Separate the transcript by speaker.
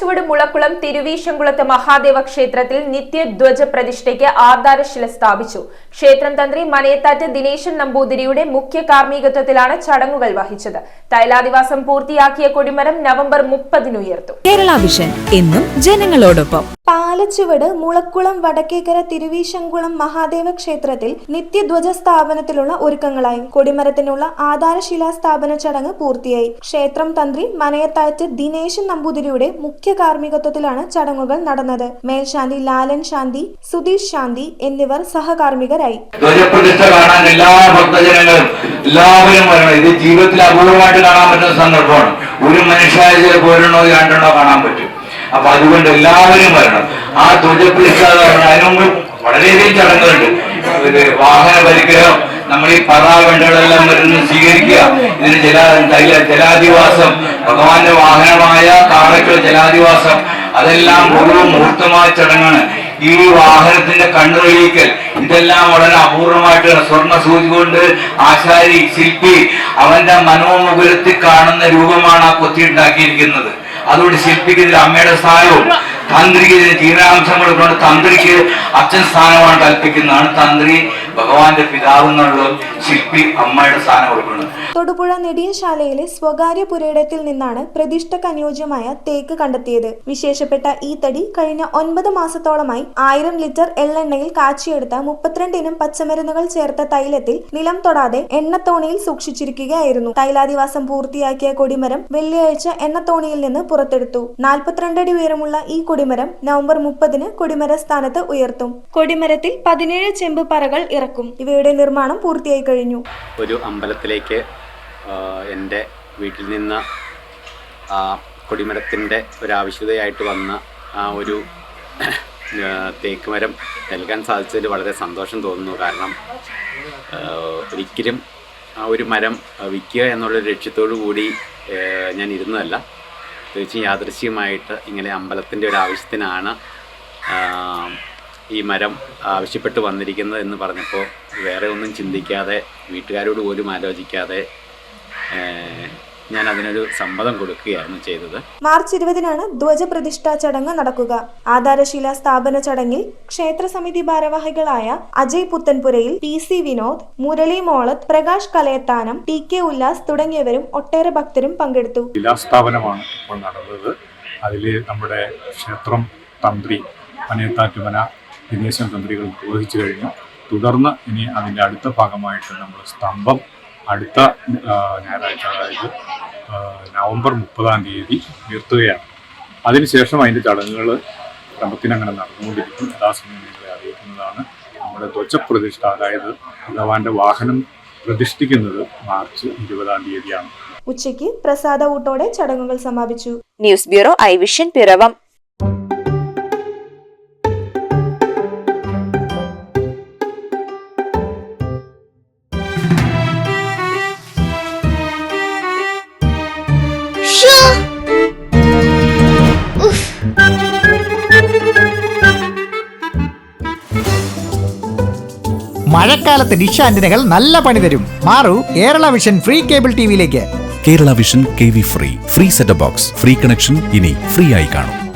Speaker 1: പാലച്ചുവട് മുളക്കുളം തിരുവീശംകുളത്ത് മഹാദേവ ക്ഷേത്രത്തിൽ നിത്യധ്വജ പ്രതിഷ്ഠയ്ക്ക് ആധാരശില സ്ഥാപിച്ചു. ക്ഷേത്രം തന്ത്രി മനയത്താറ്റ് ദിനേശൻ നമ്പൂതിരിയുടെ മുഖ്യ കാർമ്മികത്വത്തിലാണ് ചടങ്ങുകൾ വഹിച്ചത്. തൈലാദിവാസം പൂർത്തിയാക്കിയ കൊടിമരം നവംബർ 30-ന് ഉയർത്തും.
Speaker 2: കേരള വിഷൻ എന്നും ജനങ്ങളോടൊപ്പം.
Speaker 3: പാലച്ചുവട് മുളക്കുളം വടക്കേക്കര തിരുവീശംകുളം മഹാദേവ ക്ഷേത്രത്തിൽ നിത്യധ്വജ സ്ഥാപനത്തിലുള്ള ഒരുക്കങ്ങളായി. കൊടിമരത്തിനുള്ള ആധാരശിലാ സ്ഥാപന ചടങ്ങ് പൂർത്തിയായി. ക്ഷേത്രം തന്ത്രി മനയത്താറ്റ് ദിനേശൻ നമ്പൂതിരിയുടെ മുഖ്യ കാർമ്മികത്വത്തിലാണ് ചടങ്ങുകൾ നടന്നത്. മേൽശാന്തി ലാലൻ ശാന്തി, സുധീഷ് ശാന്തി എന്നിവർ സഹകാർമ്മികരായി.
Speaker 4: ധ്വജപ്രതിഷ്ഠ കാണാൻ എല്ലാ ഭക്തജനങ്ങളും എല്ലാവരും വരണം. ഇത് ജീവിതത്തിൽ അപൂർവമായിട്ട് കാണാൻ പറ്റുന്ന സന്ദർഭമാണ്. ഒരു മനുഷ്യായ ചിലപ്പോൾ ഒരെണ്ണോ രണ്ടെണ്ണോ കാണാൻ പറ്റും. അപ്പൊ അതുകൊണ്ട് എല്ലാവരും വരണം. ആ ധ്വജപ്രതിഷ്ഠ അതിനുമുമ്പ് വളരെയധികം ചടങ്ങുകളുണ്ട്. വാഹന പരിഗ്രഹം, നമ്മൾ ഈ പറവെണ്ടകളെല്ലാം വരുന്ന സ്വീകരിക്കുക. ഇതിന് ജലാധിവാസം, ഭഗവാന്റെ വാഹനമായ കാളയ്ക്കുള്ള ജലാധിവാസം, അതെല്ലാം ഓരോ മുഹൂർത്തമായ ചടങ്ങാണ്. ഈ വാഹനത്തിന്റെ കണ്ണുകളിക്കൽ, ഇതെല്ലാം വളരെ അപൂർവമായിട്ട് സ്വർണ്ണ സൂചി കൊണ്ട് ആശാരി ശില്പി അവന്റെ മനോമുകുരത്തിൽ കാണുന്ന രൂപമാണ് ആ കൊത്തിയുണ്ടാക്കിയിരിക്കുന്നത്. അതുകൊണ്ട് ശില്പിക്ക് ഇതിൽ അമ്മയുടെ സ്ഥാനവും തന്ത്രിക്ക് ഇതിന് ജീവനാംശങ്ങൾ കൊണ്ട് തന്ത്രിക്ക് അച്ഛൻ സ്ഥാനമാണ് കൽപ്പിക്കുന്നതാണ്. തന്ത്രി ഭഗവാന്റെ പിതാവ് എന്നുള്ളതും ശില്പി അമ്മയുടെ സ്ഥാനം കൊടുക്കുന്നത്.
Speaker 3: തൊടുപുഴ നെടിയശാലയിലെ സ്വകാര്യ പുരയിടത്തിൽ നിന്നാണ് പ്രതിഷ്ഠയ്ക്ക് അനുയോജ്യമായ തേക്ക് കണ്ടെത്തിയത്. വിശേഷപ്പെട്ട ഈ തടി കഴിഞ്ഞ 9 മാസത്തോളമായി 1000 ലിറ്റർ എള്ളെണ്ണയിൽ കാച്ചിയെടുത്ത 32 ഇനം പച്ചമരുന്നുകൾ ചേർത്ത തൈലത്തിൽ നിലം തൊടാതെ എണ്ണത്തോണിയിൽ സൂക്ഷിച്ചിരിക്കുകയായിരുന്നു. തൈലാദിവാസം പൂർത്തിയാക്കിയ കൊടിമരം വെള്ളിയാഴ്ച എണ്ണത്തോണിയിൽ നിന്ന് പുറത്തെടുത്തു. 42 അടി ഉയരമുള്ള ഈ കൊടിമരം നവംബർ 30-ന് കൊടിമര സ്ഥാനത്ത് ഉയർത്തും. കൊടിമരത്തിൽ 17 ചെമ്പ് പറകൾ ഇറക്കും. ഇവയുടെ നിർമ്മാണം പൂർത്തിയായി കഴിഞ്ഞു.
Speaker 5: ഒരു അമ്പലത്തിലേക്ക് എൻ്റെ വീട്ടിൽ നിന്ന് കൊടിമരത്തിൻ്റെ ഒരാവശ്യതയായിട്ട് വന്ന ആ ഒരു തേക്ക് മരം നൽകാൻ സാധിച്ചതിൽ വളരെ സന്തോഷം തോന്നുന്നു. കാരണം ഒരിക്കലും ആ ഒരു മരം വിൽക്കുക എന്നുള്ള ലക്ഷ്യത്തോടു കൂടി ഞാൻ ഇരുന്നതല്ല. തീർച്ചയായും യാദൃശ്ചികമായിട്ട് ഇങ്ങനെ അമ്പലത്തിൻ്റെ ഒരു ആവശ്യത്തിനാണ് ഈ മരം ആവശ്യപ്പെട്ട് വന്നിരിക്കുന്നത് എന്ന് പറഞ്ഞപ്പോൾ വേറെ ഒന്നും ചിന്തിക്കാതെ, വീട്ടുകാരോട് പോലും ആലോചിക്കാതെ ഞാൻ അതിനൊരു സമ്മതം കൊടുക്കുകയായിരുന്നു ചെയ്തത്.
Speaker 3: മാർച്ച് 20-നാണ് ധ്വജപ്രതിഷ്ഠാ ചടങ്ങ് നടക്കുക. ആധാരശില സ്ഥാപന ചടങ്ങിൽ ക്ഷേത്രസമിതി ഭാരവാഹികളായ അജയ് പുത്തൻപുരയിൽ, PC വിനോദ്, മുരളി മോളത്ത്, പ്രകാശ് കലയത്താനം, TK ഉല്ലാസ് തുടങ്ങിയവരും ഒട്ടേറെ ഭക്തരും പങ്കെടുത്തു.
Speaker 6: ശിലാസ്ഥാപനമാണ് ഇപ്പോൾ നടന്നത്. അതിൽ നമ്മുടെ ക്ഷേത്രം തന്ത്രി മനയത്താറ്റുമന ദിനേശൻ തന്ത്രികൾ നിർവഹിച്ചു കഴിഞ്ഞു. തുടർന്ന് ഇനി അതിൻ്റെ അടുത്ത ഭാഗമായിട്ട് നമ്മൾ സ്തംഭം അടുത്ത ഞായറാഴ്ച, അതായത് നവംബർ 30-ാം തീയതി ഉയർത്തുകയാണ്. അതിനുശേഷം അതിൻ്റെ ചടങ്ങുകൾ ക്രമത്തിനങ്ങനെ നടന്നുകൊണ്ടിരിക്കും. യഥാസമയം നിങ്ങളെ അറിയിക്കുന്നതാണ്. നമ്മുടെ ധ്വജപ്രതിഷ്ഠ, അതായത് ഭഗവാന്റെ വാഹനം പ്രതിഷ്ഠിക്കുന്നത് മാർച്ച് 20-ാം തീയതിയാണ്.
Speaker 3: ഉച്ചയ്ക്ക് പ്രസാദ ഊട്ടോടെ ചടങ്ങുകൾ സമാപിച്ചു.
Speaker 2: News bureau, I Vision, Piravam.
Speaker 7: മഴക്കാലത്ത് ഡിഷ് ആന്റിനകൾ നല്ല പണി തരും. മാറൂ കേരള വിഷൻ ഫ്രീ കേബിൾ ടിവിയിലേക്ക്.
Speaker 8: Kerala Vision KV free set box, free connection ഇനി ഫ്രീ ആയി കാണും.